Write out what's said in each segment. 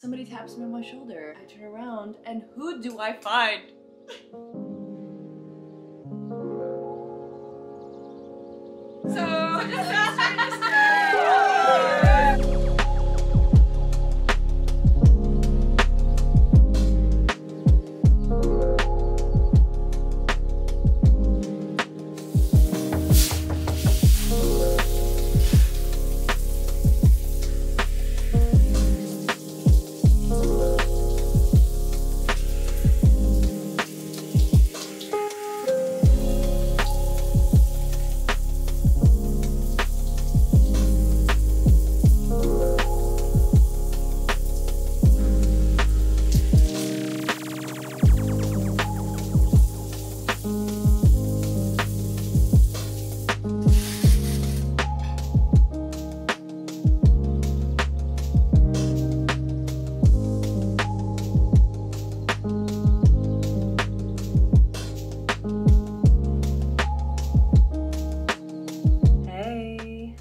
Somebody taps me on my shoulder. I turn around and who do I find?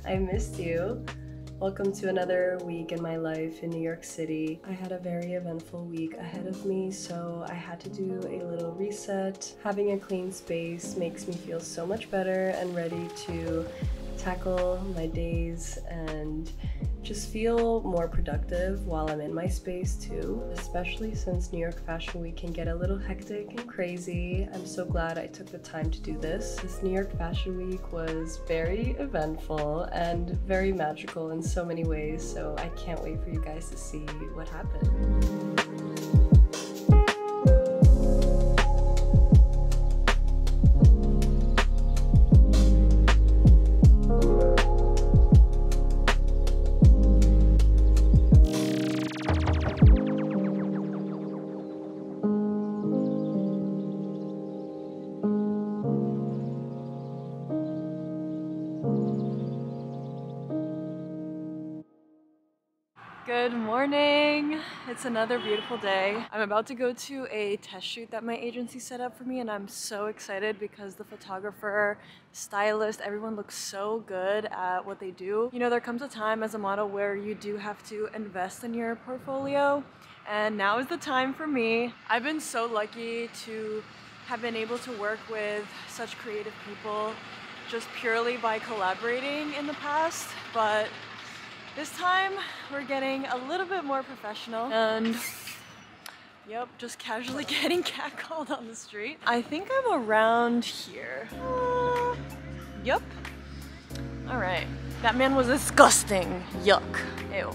I missed you. Welcome to another week in my life in New York City. I had a very eventful week ahead of me, so I had to do a little reset. Having a clean space makes me feel so much better and ready to tackle my days and just feel more productive while I'm in my space too, especially since New York Fashion Week can get a little hectic and crazy. I'm so glad I took the time to do this. This New York Fashion Week was very eventful and very magical in so many ways, so I can't wait for you guys to see what happened. Good morning! It's another beautiful day. I'm about to go to a test shoot that my agency set up for me, and I'm so excited because the photographer, stylist, everyone looks so good at what they do. You know, there comes a time as a model where you do have to invest in your portfolio, and now is the time for me. I've been so lucky to have been able to work with such creative people just purely by collaborating in the past, but this time we're getting a little bit more professional and yep, just casually getting catcalled on the street. I think I'm around here. Yep. All right. That man was disgusting. Yuck. Ew.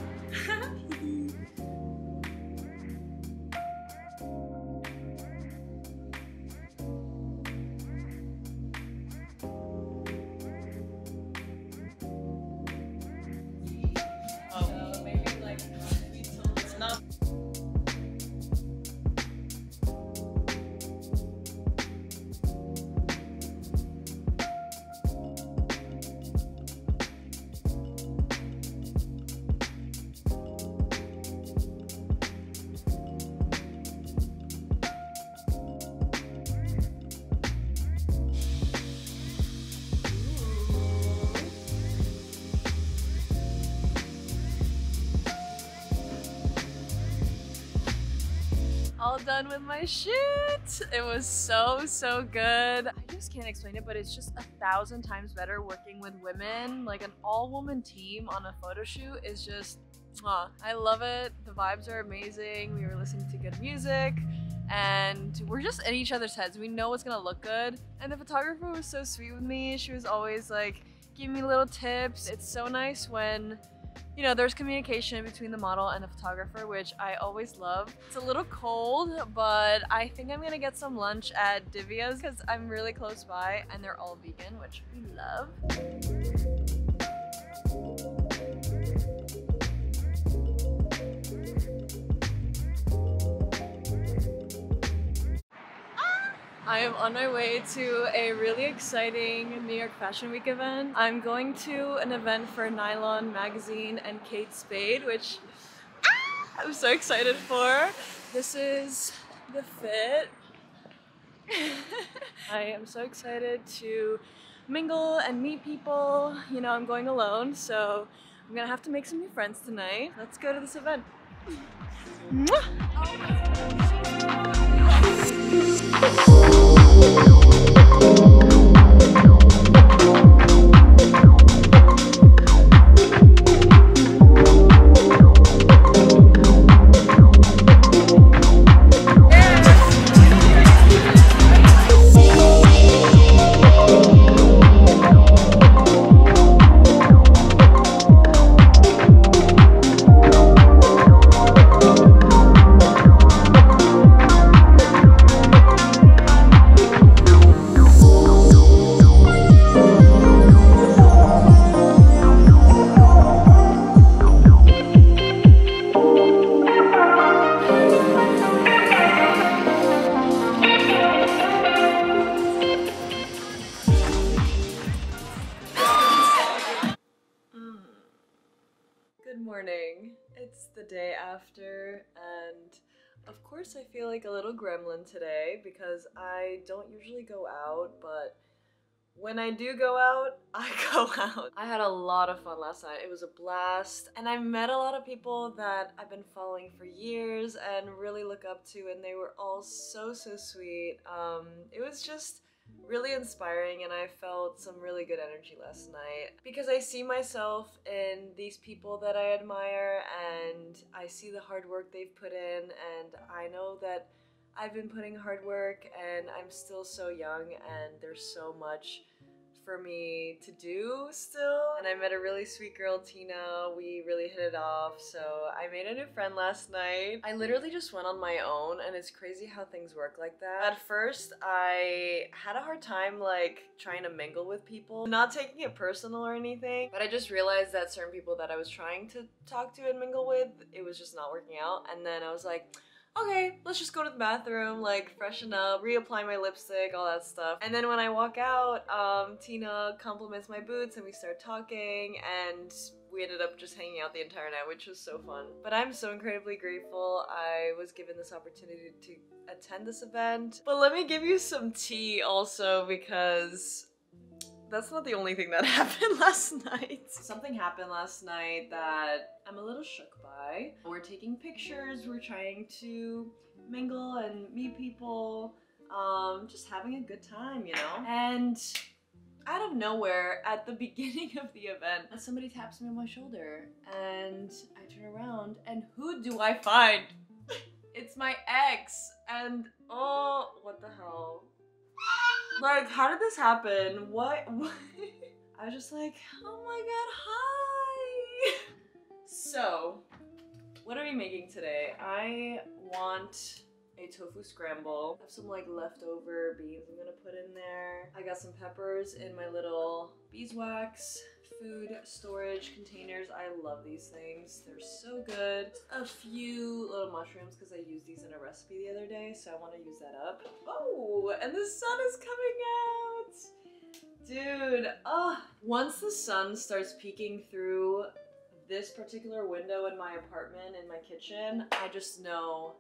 All done with my shoot. It was so good. I just can't explain it, but it's just 1,000 times better working with women. Like an all-woman team on a photo shoot is just mwah. I love it. The vibes are amazing. We were listening to good music and we're just in each other's heads. We know what's gonna look good. And the photographer was so sweet with me. She was always like giving me little tips. It's so nice when, you know, there's communication between the model and the photographer, which I always love. It's a little cold, but I think I'm gonna get some lunch at Divya's because I'm really close by and they're all vegan, which we love. I am on my way to a really exciting New York Fashion Week event. I'm going to an event for Nylon magazine and Kate Spade, which I'm so excited for. This is the fit. I am so excited to mingle and meet people. You know, I'm going alone, so I'm gonna have to make some new friends tonight. Let's go to this event. Good morning. It's the day after, and of course I feel like a little gremlin today because I don't usually go out, but when I do go out, I go out. I had a lot of fun last night. It was a blast, and I met a lot of people that I've been following for years and really look up to, and they were all so sweet. It was just really inspiring, and I felt some really good energy last night because I see myself in these people that I admire, and I see the hard work they've put in, and I know that I've been putting hard work and I'm still so young and there's so much for me to do still. And I met a really sweet girl, Tina. We really hit it off, so I made a new friend last night. I literally just went on my own, and it's crazy how things work like that. At first, I had a hard time like trying to mingle with people, not taking it personal or anything, but I just realized that certain people that I was trying to talk to and mingle with, it was just not working out. And then I was like, okay, let's just go to the bathroom, like freshen up, reapply my lipstick, all that stuff. And then when I walk out, Tina compliments my boots and we start talking, and we ended up just hanging out the entire night, which was so fun. But I'm so incredibly grateful I was given this opportunity to attend this event. But let me give you some tea also, because that's not the only thing that happened last night. Something happened last night that I'm a little shook by. We're taking pictures, we're trying to mingle and meet people, just having a good time, you know? And out of nowhere, at the beginning of the event, somebody taps me on my shoulder, and I turn around, and who do I find? It's my ex, and oh, what the hell? Like, how did this happen? What? I was just like, oh my god, hi! So, what are we making today? I want a tofu scramble. I have some like leftover beans I'm gonna put in there. I got some peppers in my little beeswax food storage containers. I love these things. They're so good. A few little mushrooms because I used these in a recipe the other day, so I want to use that up. Oh, and the sun is coming out! Dude, once the sun starts peeking through this particular window in my apartment, in my kitchen, I just know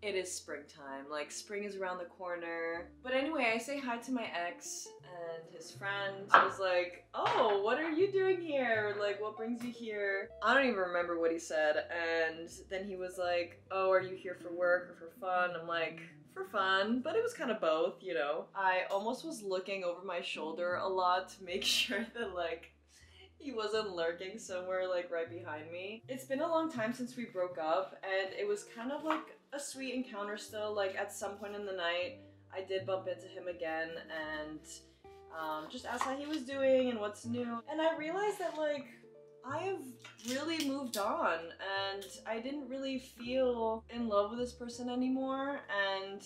it is springtime. Like, spring is around the corner. But anyway, I say hi to my ex and his friend. I was like, oh, what are you doing here? Like, what brings you here? I don't even remember what he said. And then he was like, oh, are you here for work or for fun? I'm like, for fun, but it was kind of both, you know? I almost was looking over my shoulder a lot to make sure that, like, he wasn't lurking somewhere, like, right behind me. It's been a long time since we broke up, and it was kind of like a sweet encounter still. Like, at some point in the night, I did bump into him again and just asked how he was doing and what's new. And I realized that, like, I have really moved on, and I didn't really feel in love with this person anymore, and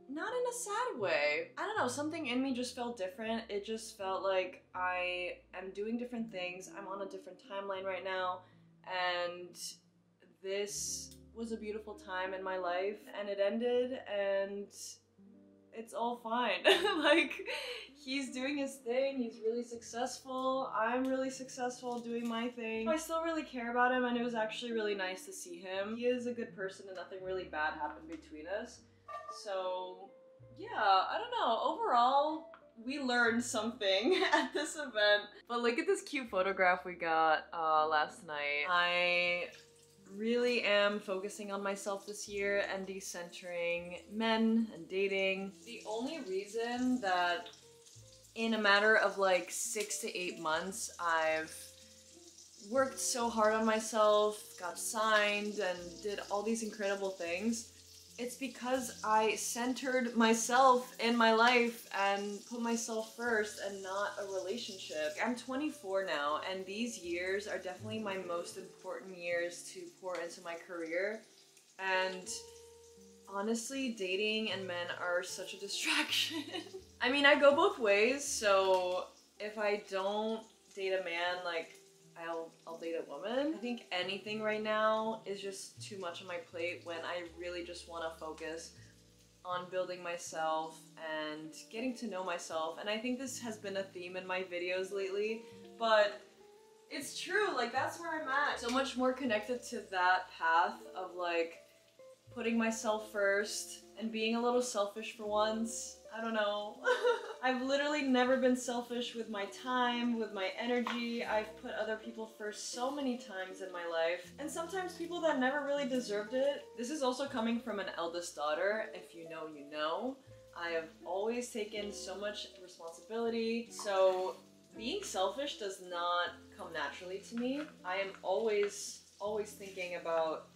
not in a sad way. I don't know, something in me just felt different. It just felt like I am doing different things. I'm on a different timeline right now, and this was a beautiful time in my life, and it ended, and it's all fine. Like, he's doing his thing, he's really successful, I'm really successful doing my thing. I still really care about him, and it was actually really nice to see him. He is a good person, and nothing really bad happened between us. So, yeah, I don't know. Overall, we learned something at this event. But look at this cute photograph we got last night. I really am focusing on myself this year and decentering men and dating. The only reason that in a matter of like 6 to 8 months I've worked so hard on myself, got signed, and did all these incredible things, it's because I centered myself in my life and put myself first and not a relationship. I'm 24 now, and these years are definitely my most important years to pour into my career. And honestly, dating and men are such a distraction. I mean, I go both ways, so if I don't date a man, like, I'll date a woman. I think anything right now is just too much on my plate when I really just want to focus on building myself and getting to know myself. And I think this has been a theme in my videos lately, but it's true, like that's where I'm at. So much more connected to that path of like putting myself first and being a little selfish for once. I don't know. I've literally never been selfish with my time, with my energy. I've put other people first so many times in my life, and sometimes people that never really deserved it. This is also coming from an eldest daughter. If you know, you know. I have always taken so much responsibility, so being selfish does not come naturally to me. I am always thinking about,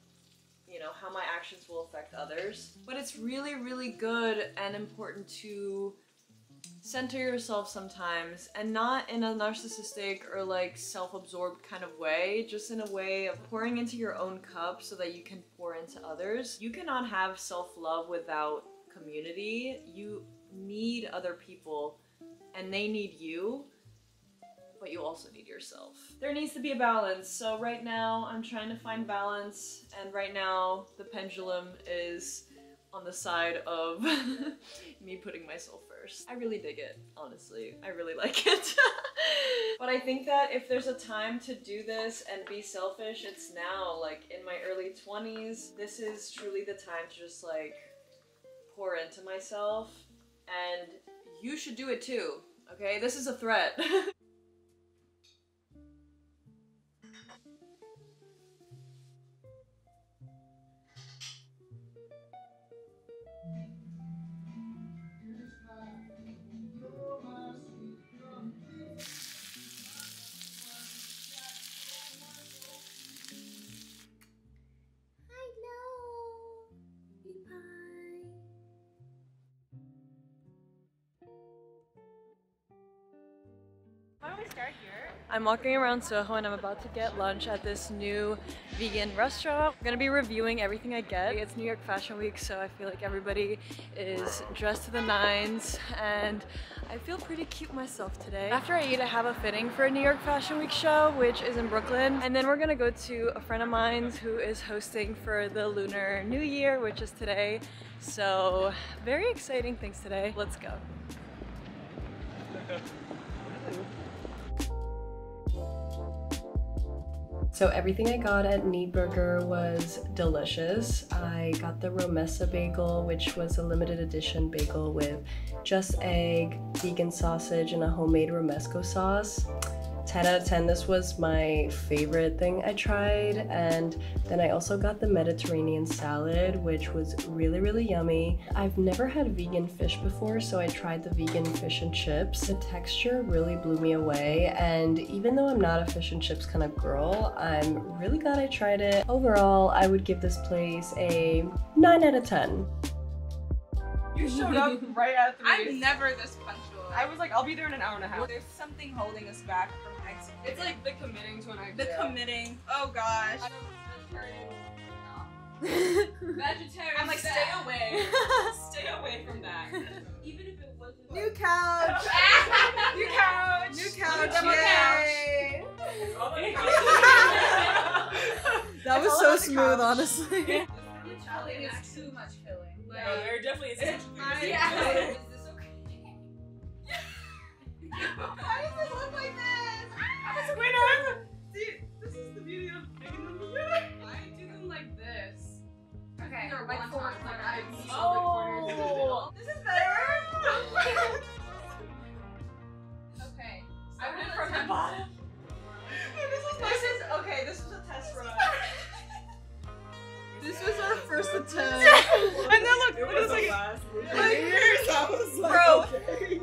you know, how my actions will affect others. But it's really, really good and important to center yourself sometimes, and not in a narcissistic or like self-absorbed kind of way, just in a way of pouring into your own cup so that you can pour into others. You cannot have self-love without community. You need other people and they need you, but you also need yourself. There needs to be a balance. So right now I'm trying to find balance, and right now the pendulum is on the side of me putting myself first. I really dig it, honestly. I really like it. But I think that if there's a time to do this and be selfish, it's now. Like in my early 20s, this is truly the time to just like pour into myself, and you should do it too, okay? This is a threat. Why don't we start here? I'm walking around Soho and I'm about to get lunch at this new vegan restaurant. I'm gonna be reviewing everything I get. It's New York Fashion Week, so I feel like everybody is dressed to the nines, and I feel pretty cute myself today. After I eat, I have a fitting for a New York Fashion Week show, which is in Brooklyn. And then we're gonna go to a friend of mine's who is hosting for the Lunar New Year, which is today. So very exciting things today. Let's go. So everything I got at Need Burger was delicious. I got the Romessa bagel, which was a limited edition bagel with just egg, vegan sausage, and a homemade romesco sauce. 10 out of 10, this was my favorite thing I tried. And then I also got the Mediterranean salad, which was really, really yummy. I've never had vegan fish before, so I tried the vegan fish and chips. The texture really blew me away, and even though I'm not a fish and chips kind of girl, I'm really glad I tried it. Overall, I would give this place a 9 out of 10. You showed up right at 3. I'm never this punctual. I was like, I'll be there in an hour and a half. There's something holding us back from executing. It's like the committing to an idea. the committing. Oh gosh. Vegetarian. I'm like, stay stay away. Stay away from that. Even if it wasn't. New couch. New couch. New couch. Double Yay. That was so smooth, honestly. Filling is too much filling. No, there definitely is. Yeah. Is this okay? Why does it look like this? Wait, no. See, this is the beauty of making them together. I do them like this. Okay. They're Like wontons, four. like I I see Oh. the corners in the middle. This is better. Okay. I I did will from the attempt. bottom. This is okay. This is a test run. first attempt. And then look, what is it? I was like, Bro. okay.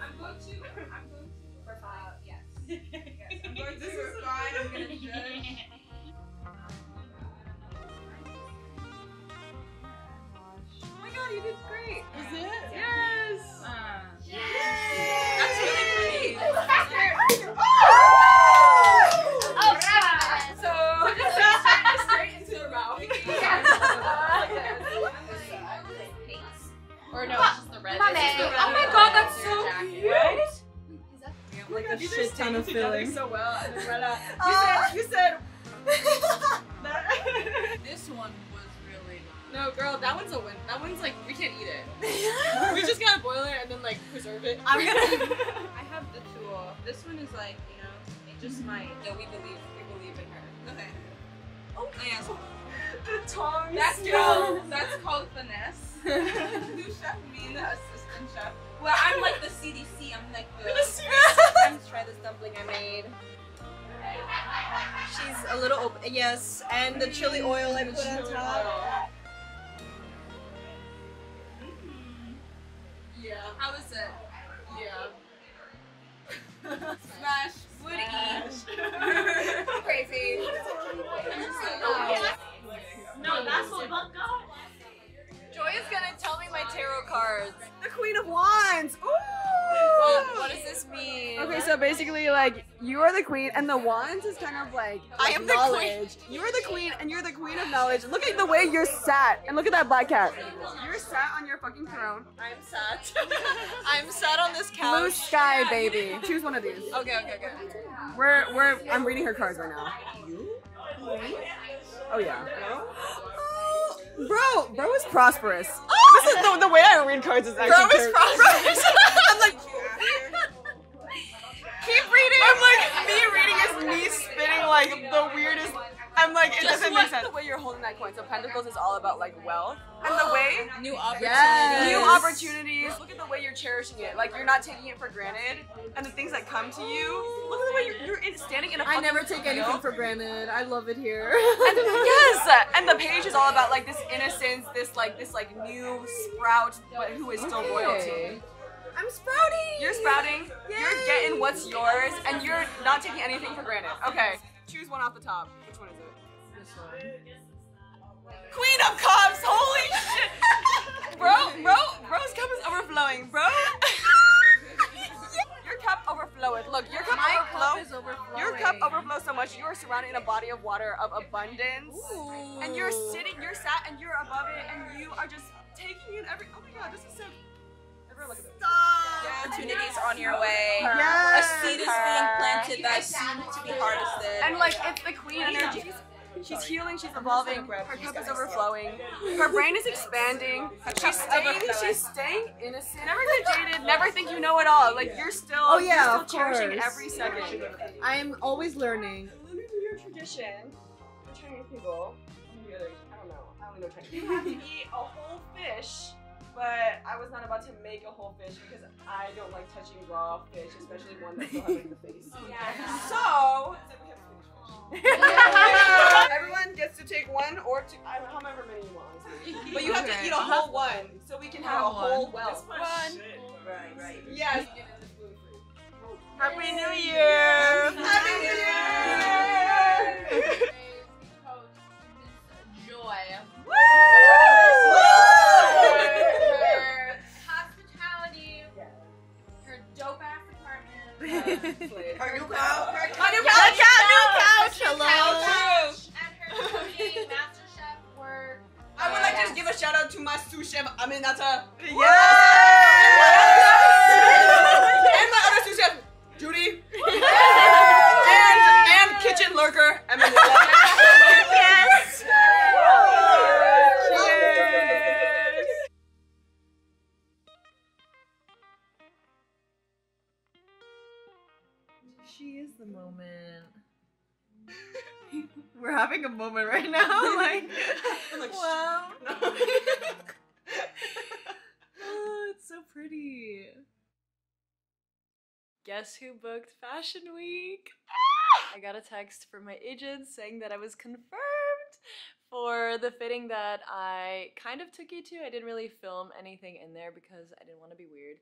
I'm going to refine. Yes. Yes. I'm going to refine. I'm going to judge. Oh my god, you did great. Is it? Yes. That's really pretty. Straight into the mouth. Or no, it's just the red. My It's just the man. red. Oh my god, that's so Jacket. Right? Like a You shit just ton of stayed together feeling. so well, and then You said. This one was really no, girl, that one's a win. That one's like, we can't eat it. We just gotta boil it and then like preserve it. I have the tool. This one is like, you know, it just might. Yeah, we believe in her. Okay. Oh, yes. The tongs. That's called finesse. New chef, me and the assistant chef. Well, I'm like the CDC. I'm like the. I'm try this dumpling I made. She's a little open. Yes, and the chili oil I put on top. Yeah. How is it? Yeah. Smash. Would eat. Crazy. No, that's what Buck got. Joy is gonna tell me my tarot cards. The Queen of Wands. Ooh. What does this mean? Okay, so basically, like, you are the queen, and the wands is kind of like I am the knowledge. You are the queen, and you're the queen of knowledge. Look at the way you're sat, and look at that black cat. You're sat on your fucking throne. I'm sat. I'm sat on this couch. Blue sky, baby. Choose one of these. Okay. I'm reading her cards right now. Oh yeah. Bro is prosperous. This is the way I read cards is actually. Bro is prosperous. I'm like, keep reading. I'm like, me reading is me spitting like the weirdest. I'm like, it doesn't make sense. The way you're holding that coin. So Pentacles is all about like wealth, and the way New opportunities. new opportunities. Look at the way you're cherishing it. Like you're not taking it for granted, and the things that come to you. Look at the way you're standing in a. I never fucking take anything field. for granted. I love it here. And yes, and the page is all about like this innocence, this like new sprout, but who is still royalty. I'm sprouting. You're sprouting. You're getting what's yours, and you're not taking anything for granted. Okay, choose one off the top. Which one is it? This one. Queen of Cups. Holy shit, bro's cup is overflowing, bro. Your cup overfloweth. Look, your cup My overflows. cup is overflowing. Your cup overflows so much. You are surrounded in a body of water of abundance, Ooh. and you're sat, and you're above it, and you are just taking in every. Oh my God, this is so. Everyone, look at this. Opportunities on your way. Yes. A seed is being planted that is soon to be harvested. And like it's the queen energy. She's healing, she's evolving, her cup is overflowing, her brain is expanding, she's staying innocent, never get jaded, never think you know it all. Like you're still, yeah, you're of still cherishing course. every second. I am always learning. Your tradition, for Chinese people, I don't know, I only know Chinese. You have to eat a whole fish, but I was not about to make a whole fish because I don't like touching raw fish, especially one that's still having the face. So, everyone gets to take one or two, however many you want, honestly. But you have to eat a whole one, so we can have a whole well. One. Right. Yes. Happy New Year! Happy New Year! Joy. Her hospitality. Her dope ass apartment. Our new cow. My new couch! Hello. And her cooking master chef work. I would like to just give a shout out to my sous chef, Emmanouela. And my other sous chef, Judy. and kitchen lurker, Emmanouela. Yes! Cheers! She is the moment. We're having a moment right now. Like, wow. Oh, it's so pretty. Guess who booked Fashion Week? I got a text from my agent saying that I was confirmed for For the fitting that I kind of took you to, I didn't really film anything in there because I didn't want to be weird.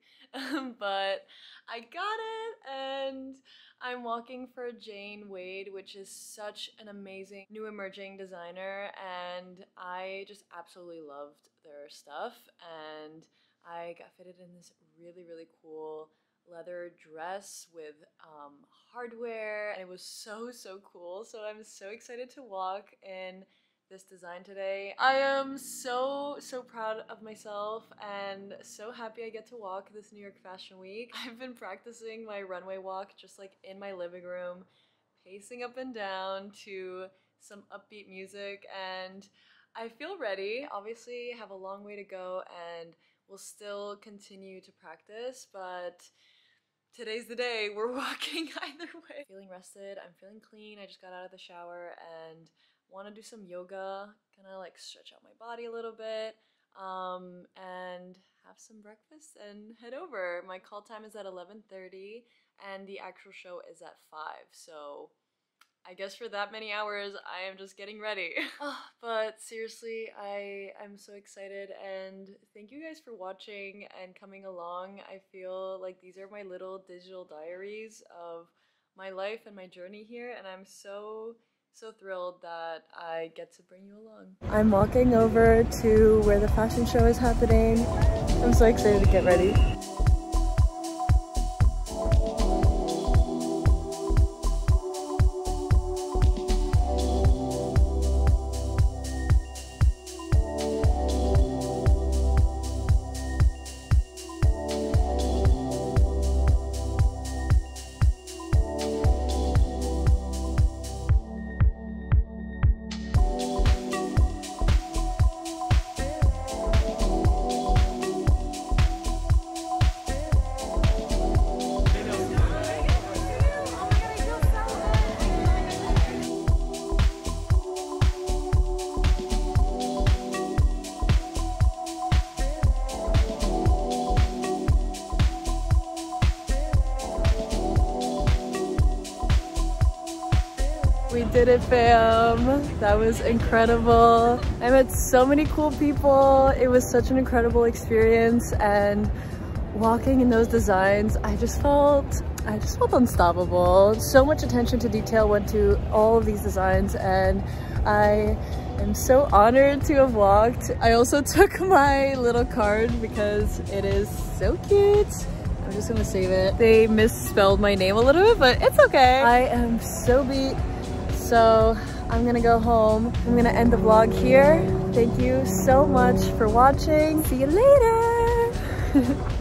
But I got it, and I'm walking for Jane Wade, which is such an amazing new emerging designer, and I just absolutely loved their stuff. And I got fitted in this really, really cool leather dress with hardware, and it was so cool. So I'm so excited to walk in this design today. I am so proud of myself and so happy I get to walk this New York Fashion Week. I've been practicing my runway walk just like in my living room, pacing up and down to some upbeat music, and I feel ready. Obviously I have a long way to go and we'll still continue to practice, but today's the day. We're walking either way. Feeling rested, I'm feeling clean. I just got out of the shower and want to do some yoga, kind of like stretch out my body a little bit, and have some breakfast and head over. My call time is at 11:30 and the actual show is at 5, so I guess for that many hours I am just getting ready. But seriously, I'm so excited, and thank you guys for watching and coming along. I feel like these are my little digital diaries of my life and my journey here, and I'm so thrilled that I get to bring you along. I'm walking over to where the fashion show is happening. I'm so excited to get ready. We did it, fam. That was incredible. I met so many cool people. It was such an incredible experience, and walking in those designs, I just felt unstoppable. So much attention to detail went to all of these designs, and I am so honored to have walked. I also took my little card because it is so cute. I'm just gonna save it. They misspelled my name a little bit, but it's okay. I am so beat. So I'm gonna go home. I'm gonna end the vlog here. Thank you so much for watching. See you later.